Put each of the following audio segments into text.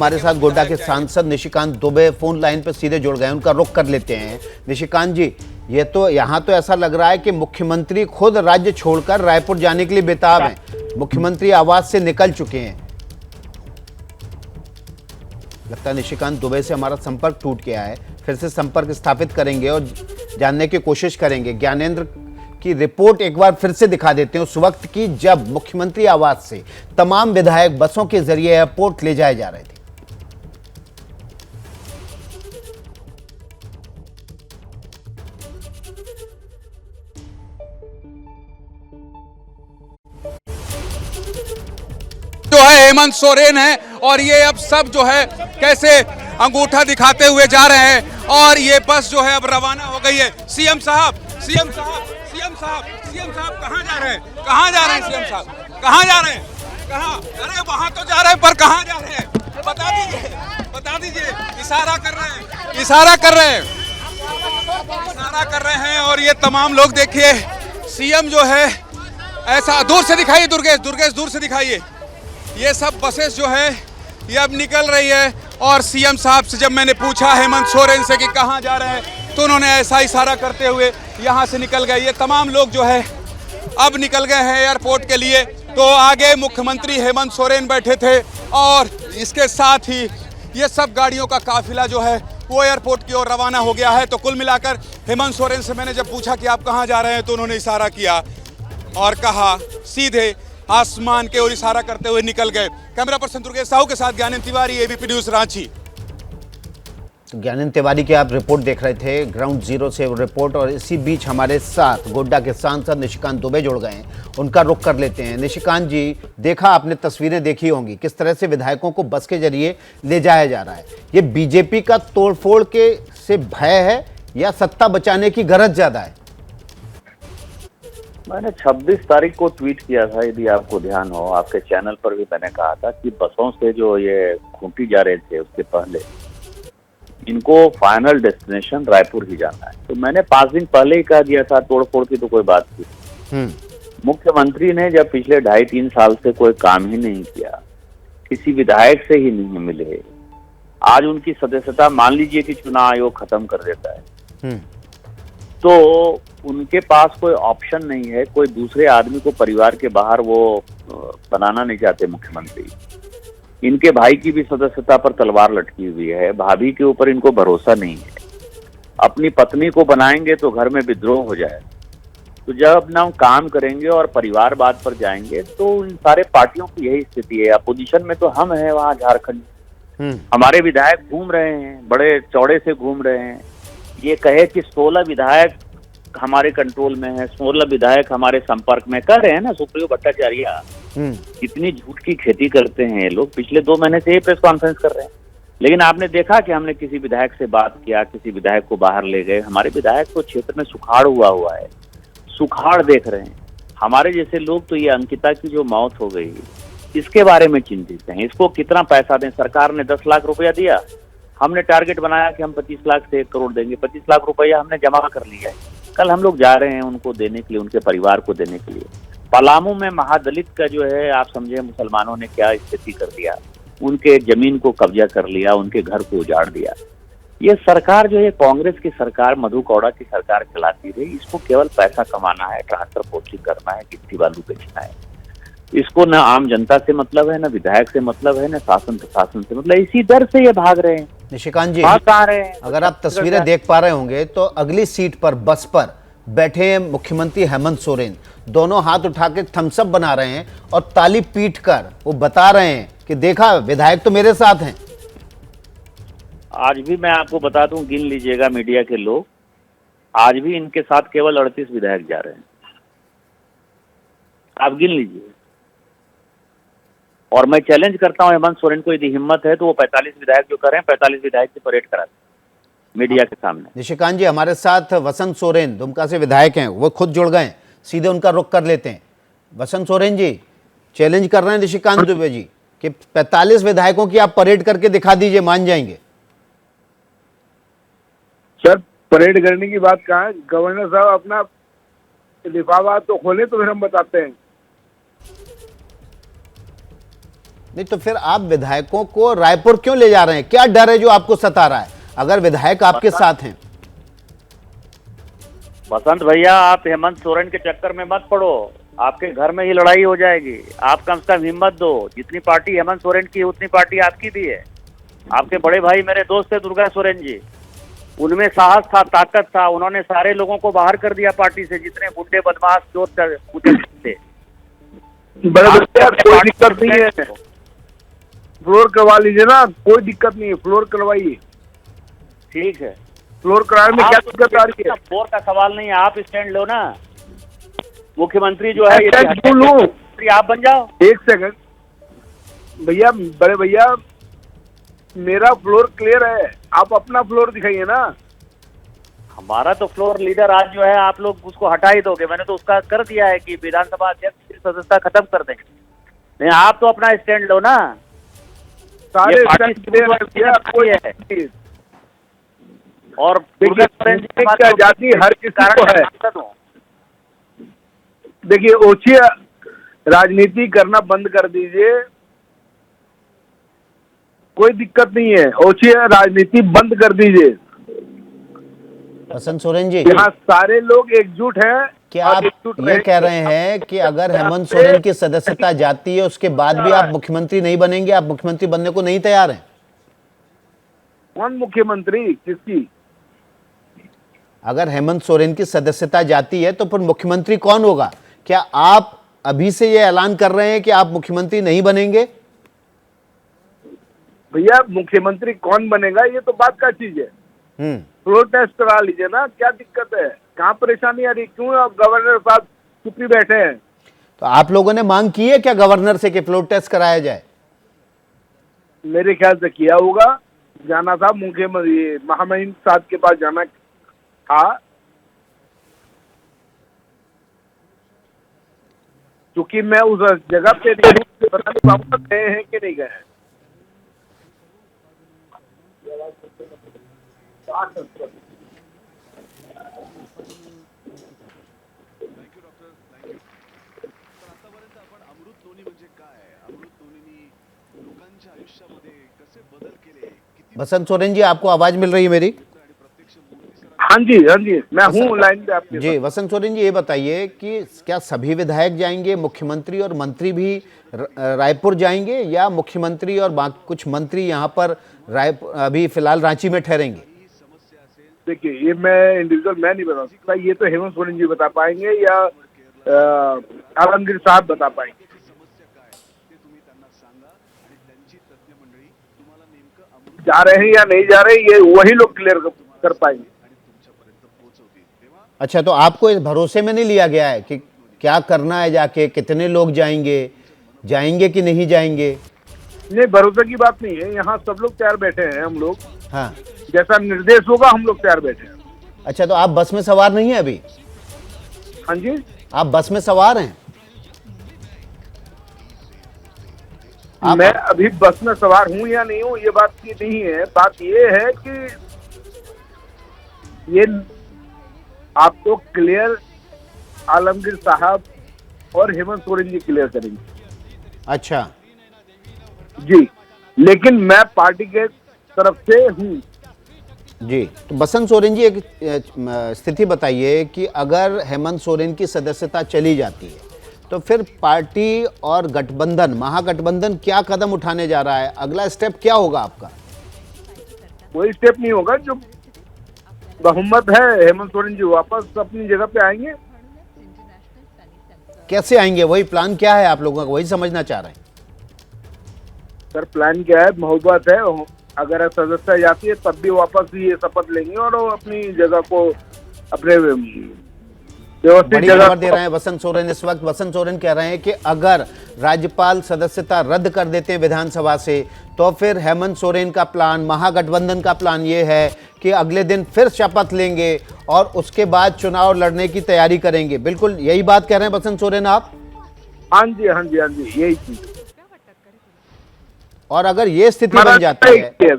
हमारे साथ गोड्डा के सांसद निशिकांत दुबे फोन लाइन पर सीधे जुड़ गए, उनका रुख कर लेते हैं। निशिकांत जी, ये तो यहाँ तो ऐसा लग रहा है कि मुख्यमंत्री खुद राज्य छोड़कर रायपुर जाने के लिए बेताब हैं। मुख्यमंत्री आवास से निकल चुके हैं। लगता है निशिकांत दुबे से हमारा संपर्क टूट गया है। फिर से संपर्क स्थापित करेंगे और जानने की कोशिश करेंगे। ज्ञानेंद्र की रिपोर्ट एक बार फिर से दिखा देते हैं, उस वक्त की जब मुख्यमंत्री आवास से तमाम विधायक बसों के जरिए एयरपोर्ट ले जाए जा रहे थे। जो है हेमंत सोरेन है और ये अब सब जो है कैसे अंगूठा दिखाते हुए जा रहे हैं और ये बस जो है अब रवाना हो गई है। सीएम साहब कहाँ जा रहे हैं? कहाँ जा रहे हैं सीएम साहब? कहाँ जा रहे हैं? कहाँ? अरे वहाँ तो जा रहे हैं, पर कहाँ जा रहे हैं? बता दीजिए। इशारा कर रहे हैं और ये तमाम लोग देखिए, सीएम जो है ऐसा दूर से दिखाइए, दुर्गेश दूर से दिखाइए। ये सब बसेस जो है ये अब निकल रही है और सीएम साहब से जब मैंने पूछा हेमंत सोरेन से कि कहाँ जा रहे हैं, तो उन्होंने ऐसा इशारा करते हुए यहाँ से निकल गए। ये तमाम लोग जो है अब निकल गए हैं एयरपोर्ट के लिए। तो आगे मुख्यमंत्री हेमंत सोरेन बैठे थे और इसके साथ ही ये सब गाड़ियों का काफिला जो है वो एयरपोर्ट की ओर रवाना हो गया है। तो कुल मिलाकर हेमंत सोरेन से मैंने जब पूछा कि आप कहाँ जा रहे हैं, तो उन्होंने इशारा किया और कहा सीधे आसमान के ओर इशारा करते हुए निकल गए। कैमरा पर्सन दुर्गेश साहू के साथ ज्ञानेंद्र तिवारी, एबीपी न्यूज रांची। ज्ञानेंद्र तिवारी की आप रिपोर्ट देख रहे थे, ग्राउंड जीरो से रिपोर्ट। और इसी बीच हमारे साथ गोड्डा के सांसद निशिकांत दुबे जुड़ गए हैं, उनका रुख कर लेते हैं। निशिकांत जी, देखा आपने, तस्वीरें देखी होंगी किस तरह से विधायकों को बस के जरिए ले जाया जा रहा है। ये बीजेपी का तोड़फोड़ के से भय है या सत्ता बचाने की गरज ज्यादा है? मैंने 26 तारीख को ट्वीट किया था, यदि आपको ध्यान हो, आपके चैनल पर भी मैंने कहा था कि बसों से जो ये खूंटी जा रहे थे उसके पहले इनको फाइनल डेस्टिनेशन रायपुर ही जाना है। तो मैंने 5 दिन पहले ही कह दिया था, तोड़फोड़ की तो कोई बात थी। मुख्यमंत्री ने जब पिछले 2.5-3 साल से कोई काम ही नहीं किया, किसी विधायक से ही नहीं मिले, आज उनकी सदस्यता मान लीजिए कि चुनाव आयोग खत्म कर देता है, तो उनके पास कोई ऑप्शन नहीं है। कोई दूसरे आदमी को परिवार के बाहर वो बनाना नहीं चाहते मुख्यमंत्री। इनके भाई की भी सदस्यता पर तलवार लटकी हुई है, भाभी के ऊपर इनको भरोसा नहीं है। अपनी पत्नी को बनाएंगे तो घर में विद्रोह हो जाए। तो जब ना काम करेंगे और परिवारवाद पर जाएंगे तो इन सारे पार्टियों की यही स्थिति है। अपोजिशन में तो हम हैं वहाँ झारखंड, हमारे विधायक घूम रहे हैं, बड़े चौड़े से घूम रहे हैं। ये कहे कि 16 विधायक हमारे कंट्रोल में है, 16 विधायक हमारे संपर्क में, कर रहे हैं ना सुप्रियो भट्टाचार्य। कितनी झूठ की खेती करते हैं ये लोग। पिछले 2 महीने से ये प्रेस कॉन्फ्रेंस कर रहे हैं, लेकिन आपने देखा कि हमने किसी विधायक से बात किया, किसी विधायक को बाहर ले गए? हमारे विधायक तो क्षेत्र में सुखाड़ हुआ है, सुखाड़ देख रहे हैं। हमारे जैसे लोग तो ये अंकिता की जो मौत हो गई इसके बारे में चिंतित हैं। इसको कितना पैसा दें? सरकार ने 10 लाख रुपया दिया, हमने टारगेट बनाया कि हम 25 लाख से 1 करोड़ देंगे। 25 लाख रुपया हमने जमा कर लिया है। कल हम लोग जा रहे हैं उनको देने के लिए, उनके परिवार को देने के लिए। पलामू में महादलित का जो है, आप समझे मुसलमानों ने क्या स्थिति कर दिया, उनके जमीन को कब्जा कर लिया, उनके घर को उजाड़ दिया। ये सरकार जो है कांग्रेस की सरकार, मधु कौड़ा की सरकार चलाती रही। इसको केवल पैसा कमाना है, ट्रांसफर पोस्टिंग करना है, गिट्टी बालू बेचना है। इसको न आम जनता से मतलब है, न विधायक से मतलब है, न शासन प्रशासन से मतलब। इसी डर से ये भाग रहे हैं। निशिकांत जी, रहे हैं। अगर आप तस्वीरें देख पा रहे होंगे तो अगली सीट पर बस पर बैठे हैं मुख्यमंत्री हेमंत सोरेन। दोनों हाथ उठा के थम्स अप बना रहे हैं और ताली पीट कर वो बता रहे हैं कि देखा, विधायक तो मेरे साथ हैं। आज भी मैं आपको बता दूं, गिन लीजिएगा मीडिया के लोग, आज भी इनके साथ केवल 38 विधायक जा रहे हैं। आप गिन लीजिए। और मैं चैलेंज करता हूं हेमंत सोरेन को, यदि हिम्मत है तो वो 45 विधायक जो कर रहे हैं, 45 विधायक की परेड करा मीडिया के सामने। निशिकांत जी, हमारे साथ वसंत सोरेन दुमका से विधायक हैं, वो खुद जुड़ गए, सीधे उनका रुख कर लेते हैं। वसंत सोरेन जी, चैलेंज कर रहे हैं निशिकांत दुबे जी कि 45 विधायकों की आप परेड करके दिखा दीजिए, मान जाएंगे? सर, परेड करने की बात कहाँ है? गवर्नर साहब अपना लिफाफा तो खोले तो फिर हम बताते हैं। नहीं तो फिर आप विधायकों को रायपुर क्यों ले जा रहे हैं? क्या डर है जो आपको सता रहा है अगर विधायक आपके साथ हैं? बसंत भैया, आप हेमंत सोरेन के चक्कर में मत पड़ो, आपके घर में ही लड़ाई हो जाएगी। आप कम से कम हिम्मत दो, जितनी पार्टी हेमंत सोरेन की उतनी पार्टी आपकी भी है। आपके बड़े भाई मेरे दोस्त थे दुर्गा सोरेन जी, उनमें साहस था, ताकत था, उन्होंने सारे लोगों को बाहर कर दिया पार्टी से, जितने गुंडे बदमाश चोर थे। बड़े भैया कोई दिक्कत नहीं है, फ्लोर करवा लीजिए ना, कोई दिक्कत नहीं है, फ्लोर करवाइए। ठीक है, फ्लोर कराने में क्या दिक्कत आ रही है? फ्लोर का सवाल नहीं है, आप स्टैंड लो ना। मुख्यमंत्री जो है क्यों लूं? आप बन जाओ। एक सेकंड भैया, बड़े भैया मेरा फ्लोर क्लियर है, आप अपना फ्लोर दिखाइए ना। हमारा तो फ्लोर लीडर आज जो है आप लोग उसको हटा ही दोगे, मैंने तो उसका कर दिया है कि विधानसभा अध्यक्ष की सदस्यता खत्म कर देंगे। नहीं, आप तो अपना स्टैंड लो ना। सारे ये पार्टी स्टैंड क्लियर है भैया, कोई है। और देखिए आजादी हर किसी को है। देखिए ओछी राजनीति करना बंद कर दीजिए, कोई दिक्कत नहीं है, ओछी राजनीति बंद कर दीजिए। बसंत सोरेन जी, यहाँ सारे लोग एकजुट हैं। क्या आप ये कह रहे हैं कि अगर हेमंत सोरेन की सदस्यता जाती है उसके बाद भी आप मुख्यमंत्री नहीं बनेंगे? आप मुख्यमंत्री बनने को नहीं तैयार हैं? कौन मुख्यमंत्री? किसकी? अगर हेमंत सोरेन की सदस्यता जाती है तो फिर मुख्यमंत्री कौन होगा? क्या आप अभी से ये ऐलान कर रहे हैं कि आप मुख्यमंत्री नहीं बनेंगे? भैया मुख्यमंत्री कौन बनेगा ये तो बात का चीज है। फ्लोर टेस्ट करा लीजिए ना, क्या दिक्कत है? कहाँ परेशानी आ रही? क्यों आप गवर्नर साहब चुप ही बैठे हैं? तो आप लोगों ने मांग की है क्या गवर्नर से कि फ्लोर टेस्ट कराया जाए? मेरे ख्याल से किया होगा, जाना था मुख्यमंत्री महामहिम साहब के पास जाना था, क्योंकि मैं उस जगह पे बता नहीं पाऊंगा गए हैं कि नहीं गए हैं। बसंत सोरेन जी, आपको आवाज मिल रही है मेरी? हाँ जी, हाँ जी, मैं हूँ लाइन पे आपके जी। वसंत सोरेन जी, ये बताइए कि क्या सभी विधायक जाएंगे, मुख्यमंत्री और मंत्री भी रायपुर जाएंगे, या मुख्यमंत्री और बाकी कुछ मंत्री यहाँ पर रायपुर अभी फिलहाल रांची में ठहरेंगे? देखिए, ये मैं इंडिविजुअल मैं नहीं बता सकता, ये तो हेमंत सोरेन जी बता पाएंगे या आलमगीर साहब बता पाएंगे। जा रहे हैं या नहीं जा रहे, ये वही लोग क्लियर कर पाएंगे। अच्छा, तो आपको इस भरोसे में नहीं लिया गया है कि क्या करना है, जाके कितने लोग जाएंगे कि नहीं जाएंगे? नहीं, भरोसे की बात नहीं है, यहाँ सब लोग तैयार बैठे हैं। हम लोग, हाँ, जैसा निर्देश होगा हम लोग तैयार बैठे हैं। अच्छा, तो आप बस में सवार नहीं है अभी? हाँ जी, आप बस में सवार हैं? मैं अभी बस में सवार हूँ या नहीं हूँ ये बात की नहीं है, बात ये है कि ये आपको क्लियर आलमगीर साहब और हेमंत सोरेन जी क्लियर करेंगे। अच्छा जी, लेकिन मैं पार्टी के तरफ से हूँ। जी, तो बसंत सोरेन जी, एक स्थिति बताइए कि अगर हेमंत सोरेन की सदस्यता चली जाती है तो फिर पार्टी और गठबंधन, महागठबंधन क्या कदम उठाने जा रहा है? अगला स्टेप क्या होगा आपका? कोई स्टेप नहीं होगा, जो बहुमत है हेमंत सोरेन जी वापस अपनी जगह पे आएंगे। कैसे आएंगे? वही प्लान क्या है आप लोगों का, वही समझना चाह रहे हैं। सर प्लान क्या है? मोहब्बत है, अगर सदस्यता जाती है तब भी वापस ये शपथ लेंगे और वो अपनी जगह को अपने बड़ी खबर दे रहे हैं बसंत सोरेन इस वक्त। बसंत सोरेन कह रहे हैं कि अगर राज्यपाल सदस्यता रद्द कर देते हैं विधानसभा से तो फिर हेमंत सोरेन का प्लान, महागठबंधन का प्लान ये है कि अगले दिन फिर शपथ लेंगे और उसके बाद चुनाव लड़ने की तैयारी करेंगे। बिल्कुल यही बात कह रहे हैं बसंत सोरेन आप? हाँ जी, हाँ जी, हाँ जी, यही चीज। और अगर ये स्थिति बन जाती है,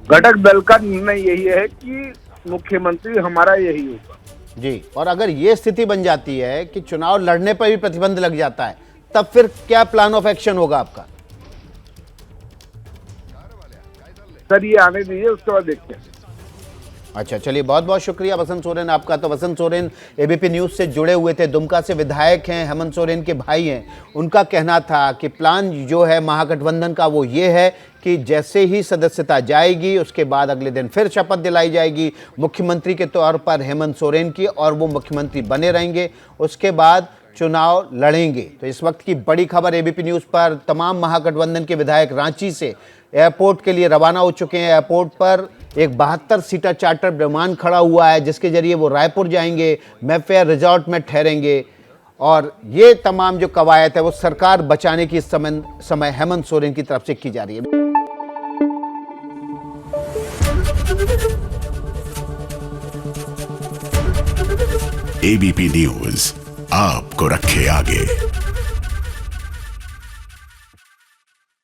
घटक दल का निर्णय यही है कि मुख्यमंत्री हमारा यही होगा। जी, और अगर ये स्थिति बन जाती है कि चुनाव लड़ने पर भी प्रतिबंध लग जाता है तब फिर क्या प्लान ऑफ एक्शन होगा आपका? सर ये आने दीजिए, उसके बाद देखते हैं। अच्छा, चलिए, बहुत बहुत शुक्रिया वसंत सोरेन आपका। तो वसंत सोरेन एबीपी न्यूज़ से जुड़े हुए थे, दुमका से विधायक हैं, हेमंत सोरेन के भाई हैं। उनका कहना था कि प्लान जो है महागठबंधन का वो ये है कि जैसे ही सदस्यता जाएगी उसके बाद अगले दिन फिर शपथ दिलाई जाएगी मुख्यमंत्री के तौर पर हेमंत सोरेन की, और वो मुख्यमंत्री बने रहेंगे, उसके बाद चुनाव लड़ेंगे। तो इस वक्त की बड़ी खबर एबीपी न्यूज़ पर, तमाम महागठबंधन के विधायक रांची से एयरपोर्ट के लिए रवाना हो चुके हैं। एयरपोर्ट पर एक 72 सीटर चार्टर विमान खड़ा हुआ है जिसके जरिए वो रायपुर जाएंगे, मैफेयर रिजॉर्ट में ठहरेंगे, और ये तमाम जो कवायद है वो सरकार बचाने की इस समय हेमंत सोरेन की तरफ से की जा रही है। एबीपी न्यूज आपको रखे आगे।